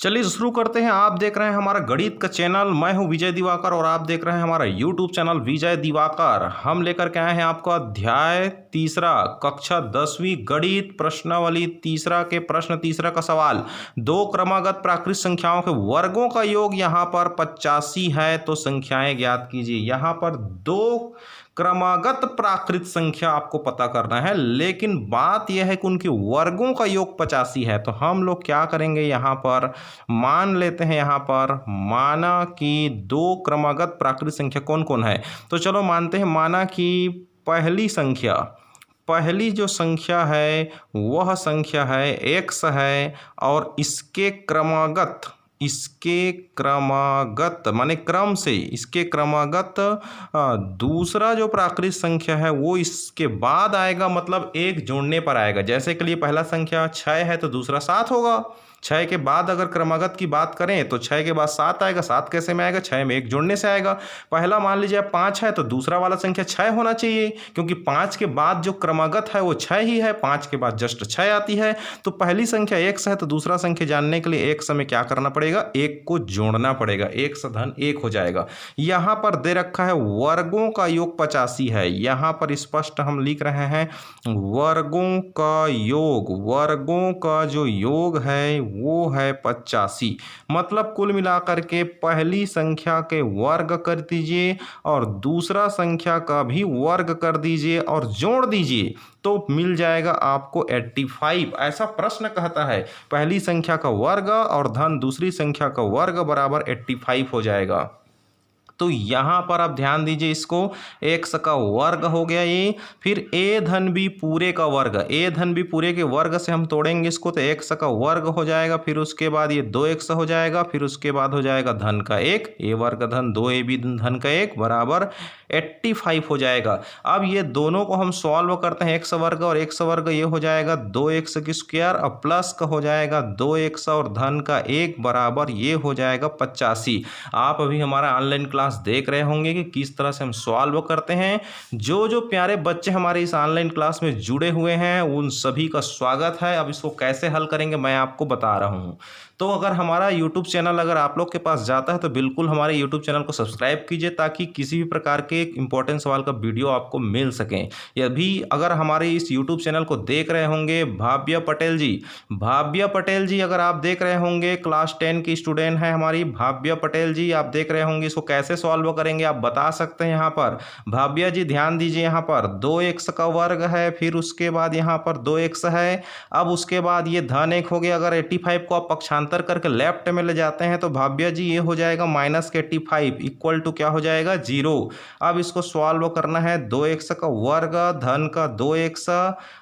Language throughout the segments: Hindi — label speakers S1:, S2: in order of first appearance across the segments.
S1: चलिए शुरू करते हैं। आप देख रहे हैं हमारा गणित का चैनल। मैं हूं विजय दिवाकर और आप देख रहे हैं हमारा यूट्यूब चैनल विजय दिवाकर। हम लेकर के आए हैं आपको अध्याय तीसरा, कक्षा 10वीं गणित, प्रश्नावली तीसरा के प्रश्न तीसरा का सवाल। दो क्रमागत प्राकृत संख्याओं के वर्गों का योग यहाँ पर 85 है, तो संख्याएं ज्ञात कीजिए। यहाँ पर दो क्रमागत प्राकृत संख्या आपको पता करना है, लेकिन बात यह है कि उनके वर्गों का योग 85 है। तो हम लोग क्या करेंगे, यहाँ पर मान लेते हैं, यहाँ पर माना कि दो क्रमागत प्राकृत संख्या कौन कौन है। तो चलो मानते हैं, माना कि पहली जो संख्या है वह संख्या है x है, और इसके क्रमागत माने क्रम से इसके क्रमागत दूसरा जो प्राकृत संख्या है वो इसके बाद आएगा, मतलब एक जोड़ने पर आएगा। जैसे कि लिए पहला संख्या 6 है तो दूसरा 7 होगा। 6 के बाद अगर क्रमागत की बात करें तो 6 के बाद 7 आएगा। 7 कैसे में आएगा? 6 में एक जोड़ने से आएगा। पहला मान लीजिए 5 है तो दूसरा वाला संख्या 6 होना चाहिए, क्योंकि 5 के बाद जो क्रमागत है वो 6 ही है। 5 के बाद जस्ट 6 आती है। तो पहली संख्या x है तो दूसरा संख्या जानने के लिए x में क्या करना पड़ेगा, 1 को जोड़ना पड़ेगा। 1 से धन 1 हो जाएगा। यहाँ पर दे रखा है वर्गों का योग 85 है। यहाँ पर स्पष्ट हम लिख रहे हैं वर्गों का जो योग है वो है 85। मतलब कुल मिलाकर के पहली संख्या के वर्ग कर दीजिए और दूसरा संख्या का भी वर्ग कर दीजिए और जोड़ दीजिए तो मिल जाएगा आपको 85। ऐसा प्रश्न कहता है, पहली संख्या का वर्ग और धन दूसरी संख्या का वर्ग बराबर 85 हो जाएगा। तो यहाँ पर आप ध्यान दीजिए, इसको x का वर्ग हो गया ये, फिर a धन b पूरे का वर्ग, a धन b पूरे के वर्ग से हम तोड़ेंगे इसको तो x का वर्ग हो जाएगा। फिर उसके बाद ये 2x हो जाएगा। फिर उसके बाद हो जाएगा धन का 1, a वर्ग धन 2ab धन का 1 बराबर 85 हो जाएगा। अब ये दोनों को हम सॉल्व करते हैं, x वर्ग और x वर्ग, ये हो जाएगा 2x की स्क्वायर और प्लस का हो जाएगा 2x और धन का 1 बराबर ये हो जाएगा 85। आप अभी हमारा ऑनलाइन क्लास देख रहे होंगे कि किस तरह से हम सॉल्व करते हैं। जो प्यारे बच्चे हमारे इस ऑनलाइन क्लास में जुड़े हुए हैं उन सभी का स्वागत है। अब इसको कैसे हल करेंगे मैं आपको बता रहा हूं। तो अगर हमारा यूट्यूब चैनल अगर आप लोग के पास जाता है तो बिल्कुल हमारे यूट्यूब चैनल को सब्सक्राइब कीजिए, ताकि किसी भी प्रकार के इंपॉर्टेंट सवाल का वीडियो आपको मिल सके। या भी अगर हमारे इस यूट्यूब चैनल को देख रहे होंगे भाव्या पटेल जी अगर आप देख रहे होंगे, क्लास 10 की स्टूडेंट है हमारी भाव्या पटेल जी, आप देख रहे होंगे। इसको कैसे सॉल्व करेंगे आप बता सकते हैं। यहाँ पर भाव्या जी ध्यान दीजिए, यहाँ पर 2x का वर्ग है, फिर उसके बाद यहाँ पर 2x है। अब उसके बाद ये धन 1 हो गया। अगर 85 को आप पक्षांतर करके लेफ्ट में ले जाते हैं तो भाव्या जी ये हो जाएगा -85 इक्वल टू क्या हो जाएगा 0। अब इसको सॉल्व करना है, 2x का वर्ग धन का 2x,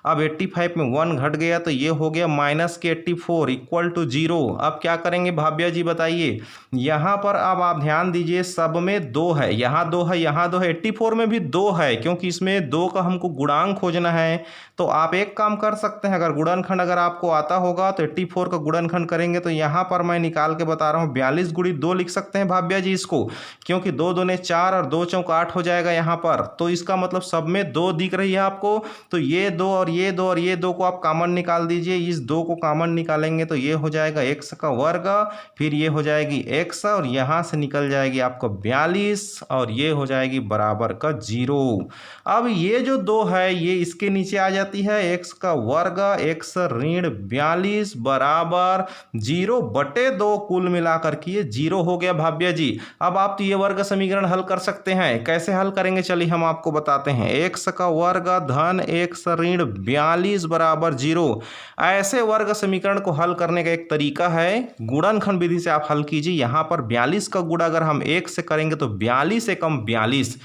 S1: अब 85 में 1 घट गया तो ये हो गया -84 इक्वल टू 0। अब क्या करेंगे भाव्या जी बताइए। यहाँ पर अब आप ध्यान दीजिए, सब में 2 है, यहाँ 2 है, यहाँ 2 है, 84 में भी 2 है, क्योंकि इसमें 2 का हमको गुणांक खोजना है। तो आप एक काम कर सकते हैं, अगर गुणनखंड अगर आपको आता होगा तो 84 का गुणनखंड करेंगे तो यहाँ पर मैं निकाल के बता रहा हूँ 42 गुणित 2 लिख सकते हैं भाव्या जी इसको, क्योंकि 2 दूने 4 और 2 चौक 8 हो जाएगा यहाँ पर। तो इसका मतलब सब में 2 दिख रही है आपको, तो ये 2 और ये 2 और ये 2 को आप कॉमन निकाल दीजिए। इस 2 को कॉमन निकालेंगे तो ये हो जाएगा x का वर्ग, फिर ये हो जाएगी x और यहाँ से निकल जाएगी आपको 42 और ये हो जाएगी बराबर का 0। अब ये जो 2 है ये इसके नीचे आ जाती है, x का वर्ग x ऋण 42 बराबर 0/2, कुल मिलाकर के ये 0 हो गया भाव्या जी। अब आप तो ये वर्ग समीकरण हल कर सकते हैं। कैसे हल करेंगे चलिए हम आपको बताते हैं। x का वर्ग धन x ऋण 42 बराबर 0। ऐसे वर्ग समीकरण को हल करने का एक तरीका है, गुणनखंड विधि से आप हल कीजिए। यहाँ पर 42 का गुणा अगर हम 1 से करेंगे तो 42 एकम 42,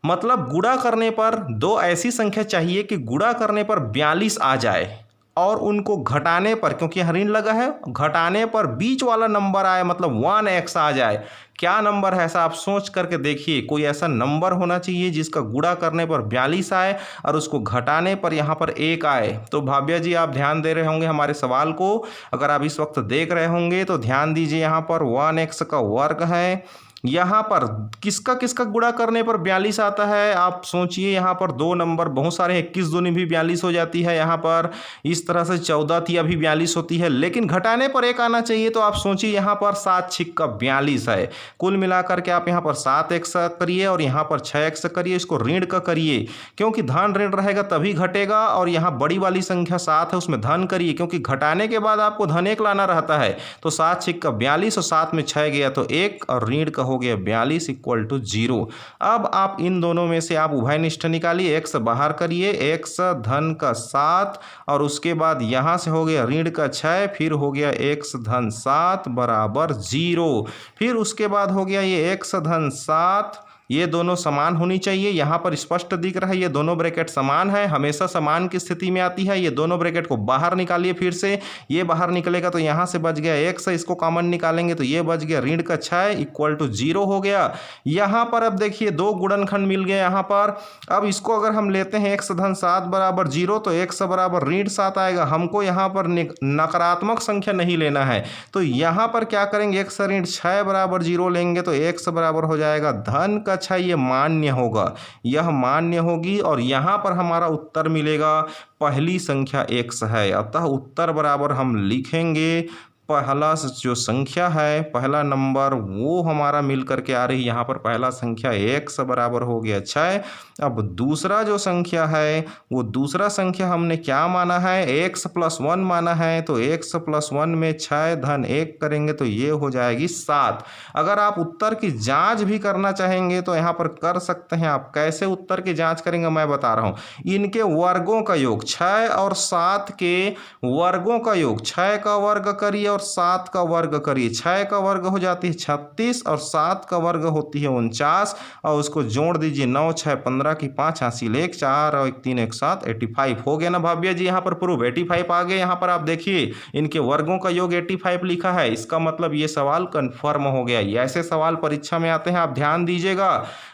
S1: मतलब गुणा करने पर 2 ऐसी संख्या चाहिए कि गुणा करने पर 42 आ जाए और उनको घटाने पर, क्योंकि यहाँ ऋण लगा है, घटाने पर बीच वाला नंबर आए, मतलब 1x आ जाए। क्या नंबर है ऐसा आप सोच करके देखिए। कोई ऐसा नंबर होना चाहिए जिसका गुणा करने पर 42 आए और उसको घटाने पर यहाँ पर 1 आए। तो भाव्या जी आप ध्यान दे रहे होंगे हमारे सवाल को, अगर आप इस वक्त देख रहे होंगे तो ध्यान दीजिए। यहाँ पर 1x का वर्ग है, यहाँ पर किसका किसका गुणा करने पर 42 आता है, आप सोचिए। यहाँ पर 2 नंबर बहुत सारे, 21 दूनी भी 42 हो जाती है। यहाँ पर इस तरह से 14 तिया भी 42 होती है, लेकिन घटाने पर एक आना चाहिए। तो आप सोचिए यहाँ पर 7 छिक्का 42 है। कुल मिलाकर के आप यहाँ पर 7 एक सा करिए और यहाँ पर 6 एक सा करिए, इसको ऋण का करिए क्योंकि धन ऋण रहेगा तभी घटेगा। और यहाँ बड़ी वाली संख्या 7 है, उसमें धन करिए क्योंकि घटाने के बाद आपको धन एक लाना रहता है। तो 7 छिक्का 42 और 7 में 6 गया तो 1 और ऋण का हो गया 42 इक्वल टू 0। अब आप इन दोनों में से आप उभय निष्ठ निकालिए, x बाहर करिए, x धन का 7 और उसके बाद यहाँ से हो गया ऋण का 6, फिर हो गया x धन 7 बराबर 0। फिर उसके बाद हो गया ये x धन 7, ये दोनों समान होनी चाहिए। यहाँ पर स्पष्ट दिख रहा है ये दोनों ब्रैकेट समान है, हमेशा समान की स्थिति में आती है। ये दोनों ब्रैकेट को बाहर निकालिए, फिर से ये बाहर निकलेगा तो यहाँ से बच गया x, इसको कॉमन निकालेंगे तो ये बच गया ऋण का 6 इक्वल टू 0 हो गया। यहाँ पर अब देखिए 2 गुणनखंड मिल गए यहाँ पर। अब इसको अगर हम लेते हैं x धन 7 बराबर 0 तो x बराबर ऋण 7 आएगा। हमको यहाँ पर नकारात्मक संख्या नहीं लेना है, तो यहाँ पर क्या करेंगे, x ऋण 6 बराबर 0 लेंगे तो x बराबर हो जाएगा धन का 6। ये मान्य होगा, यह मान्य होगी और यहाँ पर हमारा उत्तर मिलेगा पहली संख्या x है। अतः उत्तर बराबर हम लिखेंगे पहला जो संख्या है, पहला नंबर वो हमारा मिल करके आ रही है। यहाँ पर पहला संख्या x बराबर हो गया 6। अब दूसरा जो संख्या है वो दूसरा संख्या हमने क्या माना है, x + 1 माना है। तो x + 1 में 6 धन 1 करेंगे तो ये हो जाएगी 7। अगर आप उत्तर की जांच भी करना चाहेंगे तो यहाँ पर कर सकते हैं। आप कैसे उत्तर की जांच करेंगे मैं बता रहा हूँ। इनके वर्गों का योग 6 और 7 के वर्गों का योग, 6 का वर्ग करिए और 7 का वर्ग करिए। 6 का वर्ग हो जाती है 36 और 7 का वर्ग होती है 49 और उसको जोड़ दीजिए 9 6 15 की 5 हासिल 1 4 और 1 3 1 7 85 हो गया ना भाभ्या जी। यहाँ पर प्रूफ 85 आ गए। यहाँ पर आप देखिए इनके वर्गों का योग 85 लिखा है, इसका मतलब ये सवाल कन्फर्म हो गया। ऐसे सवाल परीक्षा में आते हैं, आप ध्यान दीजिएगा।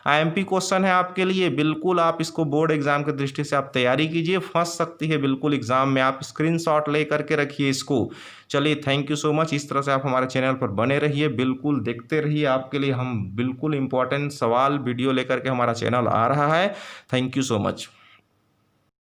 S1: IMP क्वेश्चन है आपके लिए, बिल्कुल आप इसको बोर्ड एग्जाम की दृष्टि से आप तैयारी कीजिए, फंस सकती है बिल्कुल एग्जाम में। आप स्क्रीनशॉट ले करके रखिए इसको। चलिए थैंक यू सो मच। इस तरह से आप हमारे चैनल पर बने रहिए, बिल्कुल देखते रहिए। आपके लिए हम बिल्कुल इंपॉर्टेंट सवाल वीडियो लेकर के हमारा चैनल आ रहा है। Thank you so much.